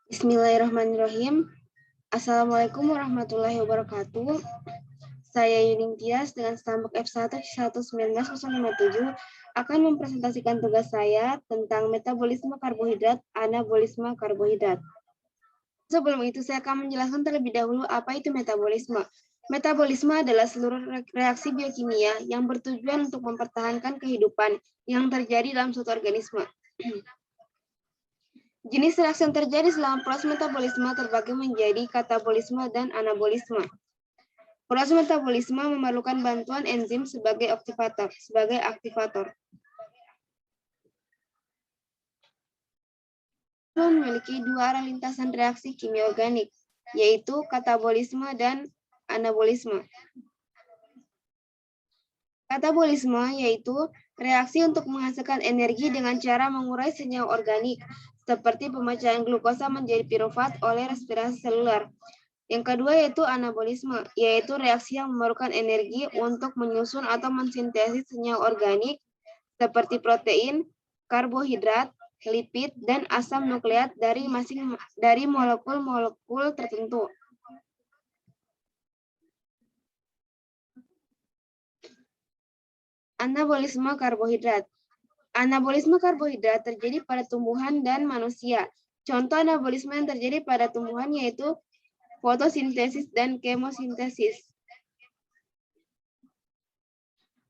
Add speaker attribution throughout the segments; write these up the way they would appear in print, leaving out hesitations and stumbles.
Speaker 1: Bismillahirrahmanirrahim. Assalamualaikum warahmatullahi wabarakatuh. Saya Yuning Tias dengan stambuk F1C11957 akan mempresentasikan tugas saya tentang metabolisme karbohidrat, anabolisme karbohidrat. Sebelum itu saya akan menjelaskan terlebih dahulu apa itu metabolisme. Metabolisme adalah seluruh reaksi biokimia yang bertujuan untuk mempertahankan kehidupan yang terjadi dalam suatu organisme. Jenis reaksi yang terjadi selama proses metabolisme terbagi menjadi katabolisme dan anabolisme. Proses metabolisme memerlukan bantuan enzim sebagai aktivator. Memiliki dua arah lintasan reaksi kimia organik, yaitu katabolisme dan anabolisme. Katabolisme yaitu reaksi untuk menghasilkan energi dengan cara mengurai senyawa organik, seperti pemecahan glukosa menjadi pirufat oleh respirasi seluler. Yang kedua yaitu anabolisme, yaitu reaksi yang memerlukan energi untuk menyusun atau mensintesis senyawa organik seperti protein, karbohidrat, lipid, dan asam nukleat dari molekul-molekul tertentu. Anabolisme karbohidrat. Anabolisme karbohidrat terjadi pada tumbuhan dan manusia. Contoh anabolisme yang terjadi pada tumbuhan yaitu fotosintesis dan kemosintesis.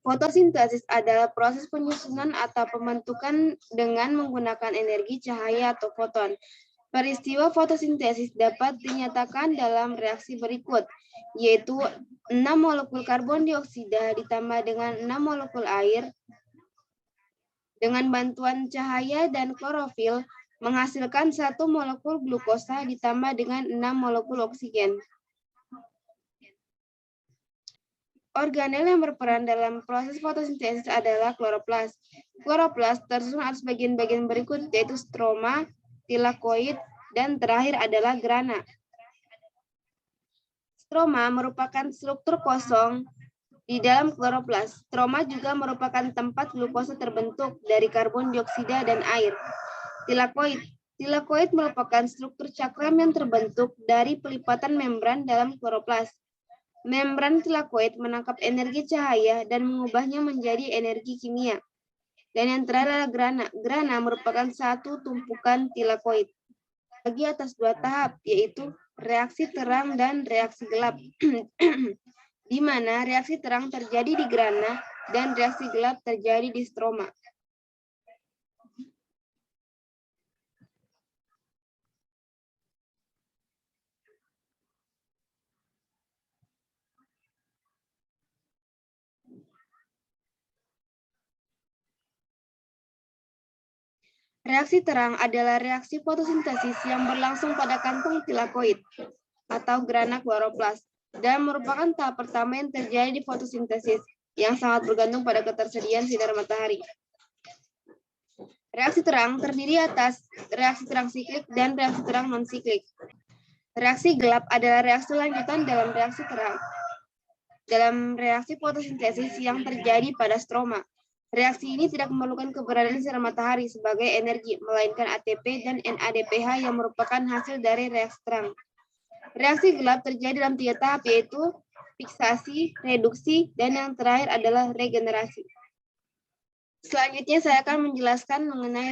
Speaker 1: Fotosintesis adalah proses penyusunan atau pembentukan dengan menggunakan energi cahaya atau foton. Peristiwa fotosintesis dapat dinyatakan dalam reaksi berikut, yaitu 6 molekul karbon dioksida ditambah dengan 6 molekul air dengan bantuan cahaya dan klorofil menghasilkan 1 molekul glukosa ditambah dengan 6 molekul oksigen. Organel yang berperan dalam proses fotosintesis adalah kloroplas. Kloroplas tersusun atas bagian-bagian berikut, yaitu stroma, tilakoid, dan terakhir adalah grana. Stroma merupakan struktur kosong di dalam kloroplas. Stroma juga merupakan tempat glukosa terbentuk dari karbon dioksida dan air. Tilakoid. Tilakoid merupakan struktur cakram yang terbentuk dari pelipatan membran dalam kloroplas. Membran tilakoid menangkap energi cahaya dan mengubahnya menjadi energi kimia. Dan yang terakhir adalah grana. Grana merupakan satu tumpukan tilakoid. Bagi atas 2 tahap, yaitu reaksi terang dan reaksi gelap. Di mana reaksi terang terjadi di grana dan reaksi gelap terjadi di stroma. Reaksi terang adalah reaksi fotosintesis yang berlangsung pada kantung tilakoid atau grana kloroplas dan merupakan tahap pertama yang terjadi di fotosintesis yang sangat bergantung pada ketersediaan sinar matahari. Reaksi terang terdiri atas reaksi terang siklik dan reaksi terang non-siklik. Reaksi gelap adalah reaksi lanjutan dalam reaksi terang. Dalam reaksi fotosintesis yang terjadi pada stroma. Reaksi ini tidak memerlukan keberadaan sinar matahari sebagai energi, melainkan ATP dan NADPH yang merupakan hasil dari reaksi terang. Reaksi gelap terjadi dalam 3 tahap, yaitu fiksasi, reduksi, dan yang terakhir adalah regenerasi. Selanjutnya saya akan menjelaskan mengenai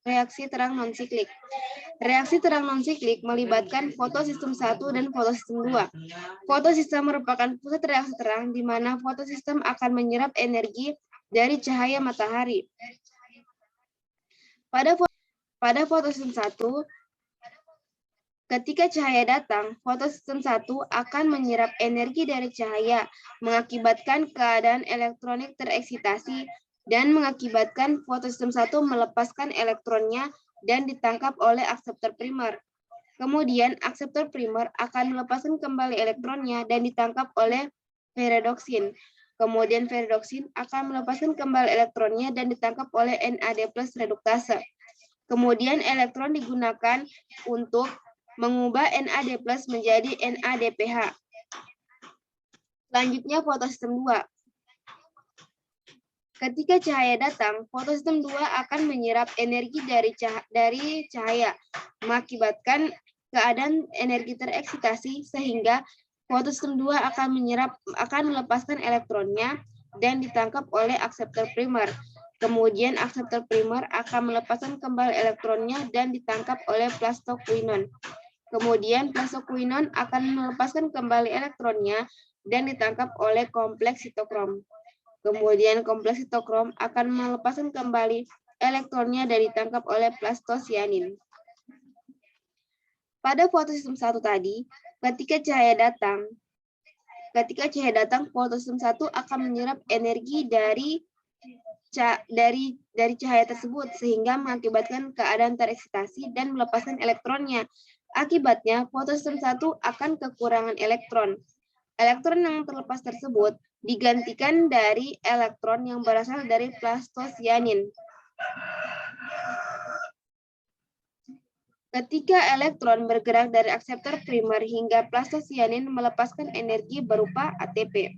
Speaker 1: reaksi terang non-siklik. Reaksi terang non-siklik melibatkan fotosistem 1 dan fotosistem 2. Fotosistem merupakan pusat reaksi terang di mana fotosistem akan menyerap energi dari cahaya matahari. Pada fotosistem 1, ketika cahaya datang, fotosistem 1 akan menyerap energi dari cahaya, mengakibatkan keadaan elektronik tereksitasi, dan mengakibatkan fotosistem 1 melepaskan elektronnya dan ditangkap oleh akseptor primer. Kemudian, akseptor primer akan melepaskan kembali elektronnya dan ditangkap oleh peridoksin. Kemudian peridoksin akan melepaskan kembali elektronnya dan ditangkap oleh NAD+ reduktase. Kemudian elektron digunakan untuk mengubah NAD+ menjadi NADPH. Selanjutnya fotosistem 2. Ketika cahaya datang, fotosistem 2 akan menyerap energi dari cahaya, mengakibatkan keadaan energi tereksitasi sehingga fotosistem 2 akan melepaskan elektronnya dan ditangkap oleh akseptor primer. Kemudian akseptor primer akan melepaskan kembali elektronnya dan ditangkap oleh plastoquinon. Kemudian plastoquinon akan melepaskan kembali elektronnya dan ditangkap oleh kompleks sitokrom. Kemudian kompleks sitokrom akan melepaskan kembali elektronnya dan ditangkap oleh plastosianin. Pada fotosistem 1 tadi, ketika cahaya datang, fotosistem 1 akan menyerap energi dari cahaya tersebut sehingga mengakibatkan keadaan tereksitasi dan melepaskan elektronnya. Akibatnya, fotosistem 1 akan kekurangan elektron. Elektron yang terlepas tersebut digantikan dari elektron yang berasal dari plastosianin. Ketika elektron bergerak dari akseptor primer hingga plastosianin melepaskan energi berupa ATP.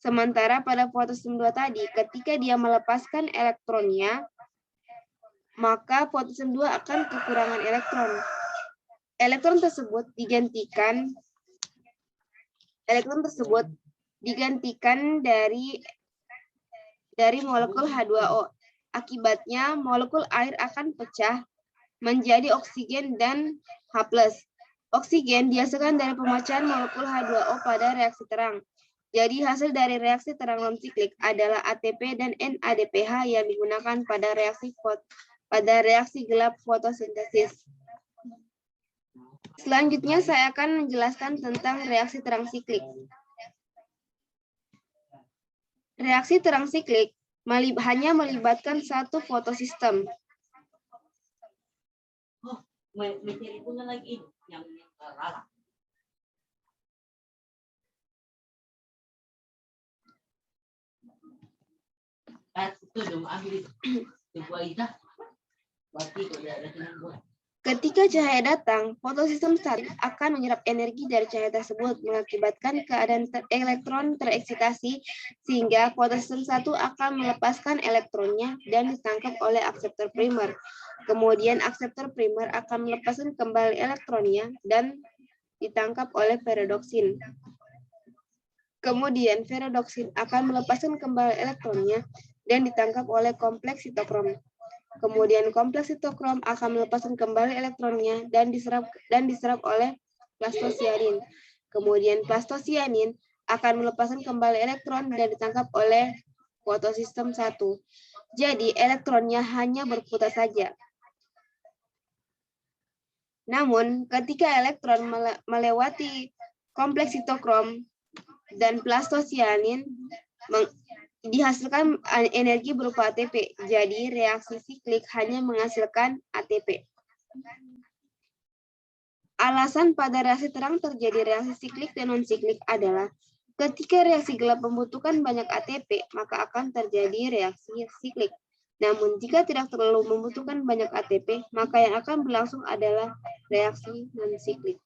Speaker 1: Sementara pada fotosistem 2 tadi, ketika dia melepaskan elektronnya, maka fotosistem 2 akan kekurangan elektron. Elektron tersebut digantikan dari molekul H2O. Akibatnya molekul air akan pecah menjadi oksigen dan H+. Oksigen dihasilkan dari pemecahan molekul H2O pada reaksi terang. Jadi hasil dari reaksi terang non-siklik adalah ATP dan NADPH yang digunakan pada reaksi gelap fotosintesis. Selanjutnya saya akan menjelaskan tentang reaksi terang siklik. Reaksi terang siklik hanya melibatkan satu fotosistem. Ketika cahaya datang, fotosistem akan menyerap energi dari cahaya tersebut, mengakibatkan keadaan elektron tereksitasi, sehingga fotosistem 1 akan melepaskan elektronnya dan ditangkap oleh akseptor primer. Kemudian akseptor primer akan melepaskan kembali elektronnya dan ditangkap oleh perodoksin. Kemudian perodoksin akan melepaskan kembali elektronnya dan ditangkap oleh kompleks sitokrom. Kemudian kompleks sitokrom akan melepaskan kembali elektronnya dan diserap oleh plastosianin. Kemudian plastosianin akan melepaskan kembali elektron dan ditangkap oleh fotosistem 1. Jadi elektronnya hanya berputar saja. Namun ketika elektron melewati kompleks sitokrom dan plastosianin dihasilkan energi berupa ATP. Jadi reaksi siklik hanya menghasilkan ATP. Alasan pada reaksi terang terjadi reaksi siklik dan non-siklik adalah ketika reaksi gelap membutuhkan banyak ATP, maka akan terjadi reaksi siklik. Namun jika tidak terlalu membutuhkan banyak ATP, maka yang akan berlangsung adalah reaksi non-siklik.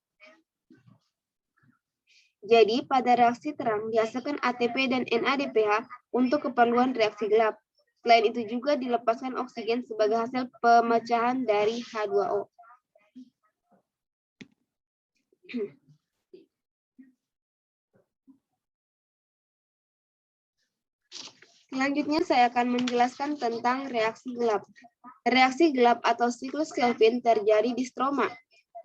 Speaker 1: Jadi, pada reaksi terang dihasilkan ATP dan NADPH untuk keperluan reaksi gelap. Selain itu juga dilepaskan oksigen sebagai hasil pemecahan dari H2O. Selanjutnya saya akan menjelaskan tentang reaksi gelap. Reaksi gelap atau siklus Kelvin terjadi di stroma.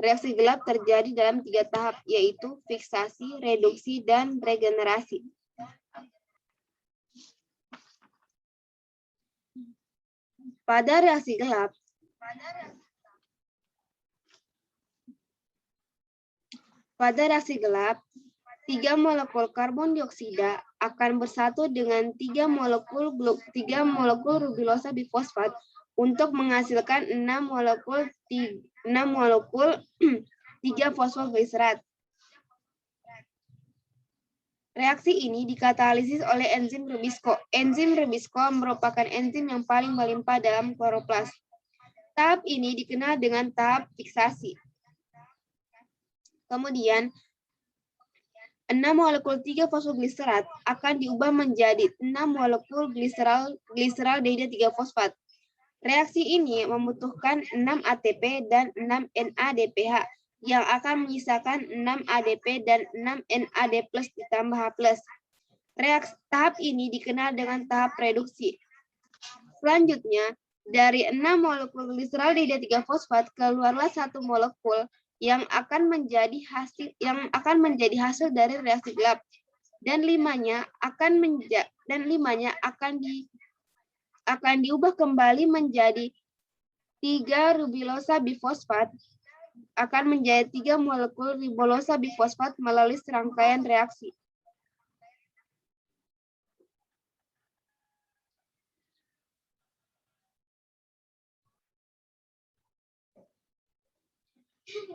Speaker 1: Reaksi gelap terjadi dalam 3 tahap, yaitu fiksasi, reduksi, dan regenerasi. Pada reaksi gelap, 3 molekul karbon dioksida akan bersatu dengan 3 molekul rubilosa bifosfat untuk menghasilkan 6 molekul 3 fosfoglycerat. Reaksi ini dikatalisis oleh enzim Rubisco. Enzim Rubisco merupakan enzim yang paling melimpah dalam kloroplas. Tahap ini dikenal dengan tahap fiksasi. Kemudian, 6 molekul 3-fosfogliserat akan diubah menjadi 6 molekul gliseral dehida 3-fosfat. Reaksi ini membutuhkan 6 ATP dan 6 NADPH yang akan menyisakan 6 ADP dan 6 NAD+ ditambah H+. Tahap ini dikenal dengan tahap reduksi. Selanjutnya, dari 6 molekul gliseral dehida 3-fosfat keluarlah 1 molekul yang akan menjadi hasil dari reaksi gelap, dan 5-nya akan diubah kembali menjadi 3 rubilosa bifosfat, akan menjadi 3 molekul ribolosa bifosfat melalui serangkaian reaksi.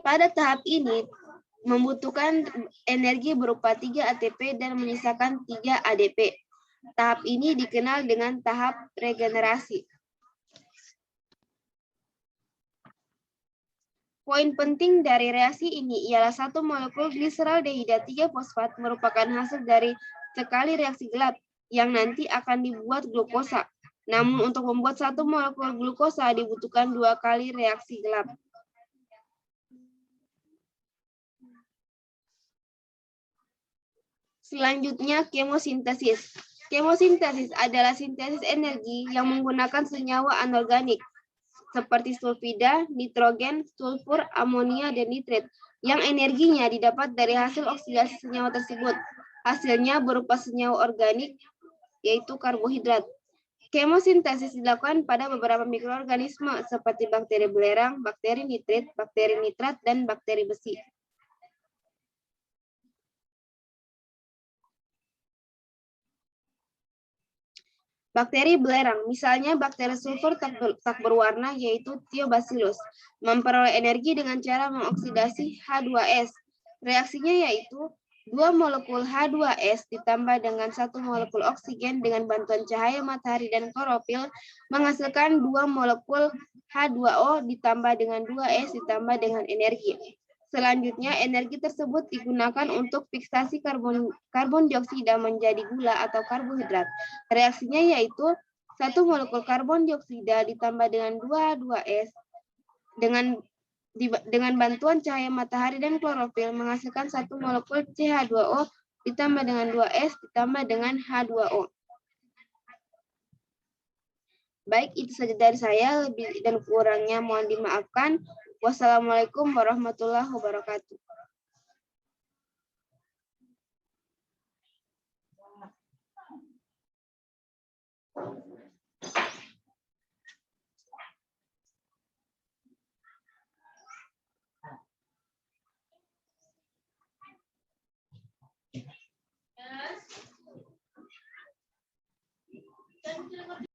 Speaker 1: Pada tahap ini membutuhkan energi berupa 3 ATP dan menyisakan 3 ADP. Tahap ini dikenal dengan tahap regenerasi. Poin penting dari reaksi ini ialah 1 molekul gliseral dehida 3-fosfat merupakan hasil dari sekali reaksi gelap yang nanti akan dibuat glukosa. Namun untuk membuat 1 molekul glukosa dibutuhkan 2 kali reaksi gelap. Selanjutnya, kemosintesis. Kemosintesis adalah sintesis energi yang menggunakan senyawa anorganik seperti sulfida, nitrogen, sulfur, amonia, dan nitrit yang energinya didapat dari hasil oksidasi senyawa tersebut. Hasilnya berupa senyawa organik, yaitu karbohidrat. Kemosintesis dilakukan pada beberapa mikroorganisme seperti bakteri belerang, bakteri nitrit, bakteri nitrat, dan bakteri besi. Bakteri belerang, misalnya bakteri sulfur tak berwarna, yaitu Thiobacillus, memperoleh energi dengan cara mengoksidasi H2S. Reaksinya yaitu 2 molekul H2S ditambah dengan 1 molekul oksigen dengan bantuan cahaya matahari dan klorofil menghasilkan 2 molekul H2O ditambah dengan 2S ditambah dengan energi. Selanjutnya, energi tersebut digunakan untuk fiksasi karbon dioksida menjadi gula atau karbohidrat. Reaksinya yaitu 1 molekul karbon dioksida ditambah dengan 2H2S dengan bantuan cahaya matahari dan klorofil menghasilkan 1 molekul CH2O ditambah dengan 2S ditambah dengan H2O. Baik, itu saja dari saya. Lebih dan kurangnya mohon dimaafkan. Wassalamualaikum warahmatullahi wabarakatuh.